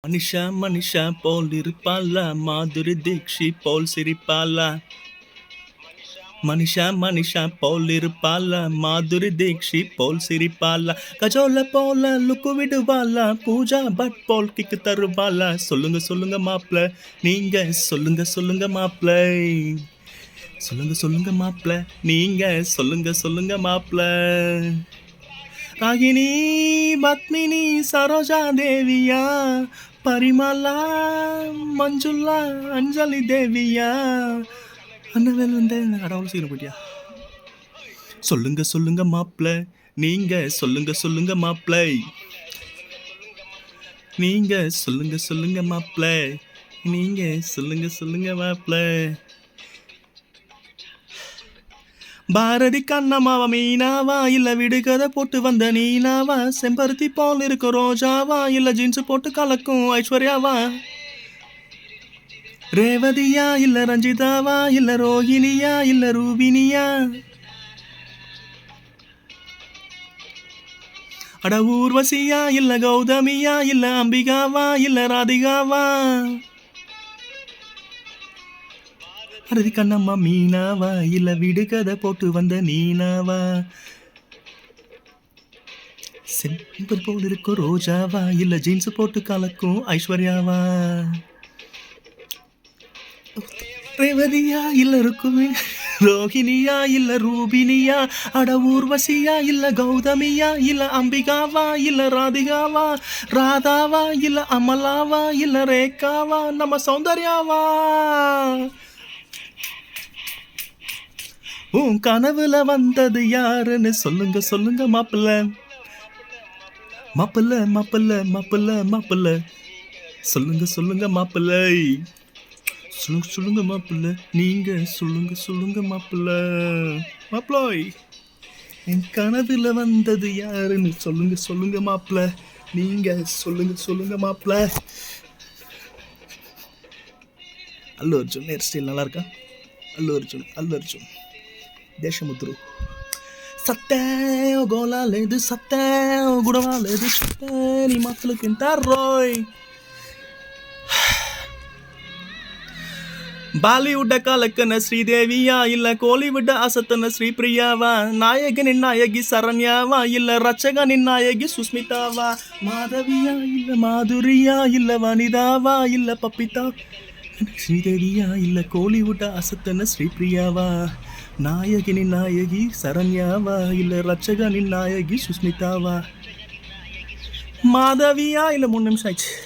மனிஷா மனிஷா போல் இருப்பாளா, மாதுரி தீக்ஷித் போல் சிரிப்பாளா. மனிஷா மனிஷா போல் இருப்பாளா, மாதுரி தீக்ஷித் போல் சிரிப்பாளா. கஜோல போல லுக்கு விடுவாளா, பூஜா பட் போல் கிக்கு தருவாளா. சொல்லுங்க சொல்லுங்க மாப்ள, நீங்க சொல்லுங்க சொல்லுங்க மாப்ள. சொல்லுங்க சொல்லுங்க மாப்ள, நீங்க சொல்லுங்க சொல்லுங்க மாப்ள. ராகினி பத்மினி சரோஜா தேவியா, பரிமளா மஞ்சுளா அஞ்சலி தேவியா. அண்ணவேல் வந்து அடவுள் சீக்கிரம் போயிட்டியா. சொல்லுங்க சொல்லுங்க மாப்ள, நீங்க சொல்லுங்க சொல்லுங்க மாப்ள. நீங்க சொல்லுங்க சொல்லுங்க மாப்ள, நீங்க சொல்லுங்க சொல்லுங்க மாப்ள. பாரதி கண்ணம்மாவா மீனாவா, இல்ல விடுகதை போட்டு வந்த நீனாவா. செம்பருத்தி போல் இருக்க ரோஜாவா, இல்ல ஜீன்ஸ் போட்டு கலக்கும் ஐஸ்வர்யாவா. ரேவதியா இல்ல ரஞ்சிதாவா, இல்ல ரோஹிணியா இல்ல ரூபினியா. அட ஊர்வசியா இல்ல கௌதமியா, இல்ல அம்பிகாவா இல்ல ராதிகாவா. பாரதி கண்ணம்மா மீனாவா, இல்ல விடுகதை போட்டு வந்த நீனாவா. செம்பல் போல் இருக்கும் ரோஜாவா, இல்ல ஜீன்ஸ் போட்டு கலக்கும் ஐஸ்வர்யாவா. ரேவதியா இல்ல ருக்குமி, ரோஹிணியா இல்ல ரூபினியா. அட ஊர்வசியா இல்ல கௌதமியா, இல்ல அம்பிகாவா இல்ல ராதிகாவா. ராதாவா இல்ல அமலாவா, இல்ல ரேகாவா நம்ம சௌந்தர்யாவா. உன் கனவுல வந்தது யாருன்னு சொல்லுங்க சொல்லுங்க மாப்பிள்ள. மாப்பிள்ள மாப்பிள்ள மாப்பிள்ள மாப்பிள்ள, சொல்லுங்க சொல்லுங்க மாப்பிள்ள. சொல்லுங்க சொல்லுங்க மாப்பிள்ள, நீங்க சொல்லுங்க சொல்லுங்க மாப்பிள்ள. மாப்பிள்ளோய், என் கனவுல வந்தது யாருன்னு சொல்லுங்க சொல்லுங்க மாப்பிள்ள. நீங்க சொல்லுங்க சொல்லுங்க மாப்பிள்ள. அல்லு அர்ஜுன் ஹேர் ஸ்டைல் நல்லா இருக்கா? அல்லு அர்ஜுன் அல்லு அர்ஜுன் దేశముద్రు. సత్తే గోళ లేదు, సత్తే గుడవ లేదు, సత్తే నీ మాటలు తింటారోయ్. బాలీవుడ్ కలకన శ్రీదేవియా, இல்ல கோலிவுட் அசத்தன ஸ்ரீபிரியாவா. நாயகனின் நாயகி சரண்யாவா, இல்ல ரச்சகனின் நாயகி சுஸ்மிதாவா. மாதவியா இல்ல மாதுரியா, இல்ல வனிதாவா இல்ல பப்பிதா. ஸ்ரீதேவியா இல்ல கோலிவுட் அசத்தன ஸ்ரீபிரியாவா. நாயகனின் நாயகி சரண்யாவா, இல்ல ரச்சகனின் நாயகி சுஸ்மிதாவா. மாதவியா இல்ல 3 நிமிஷம் ஆயிடுச்சு.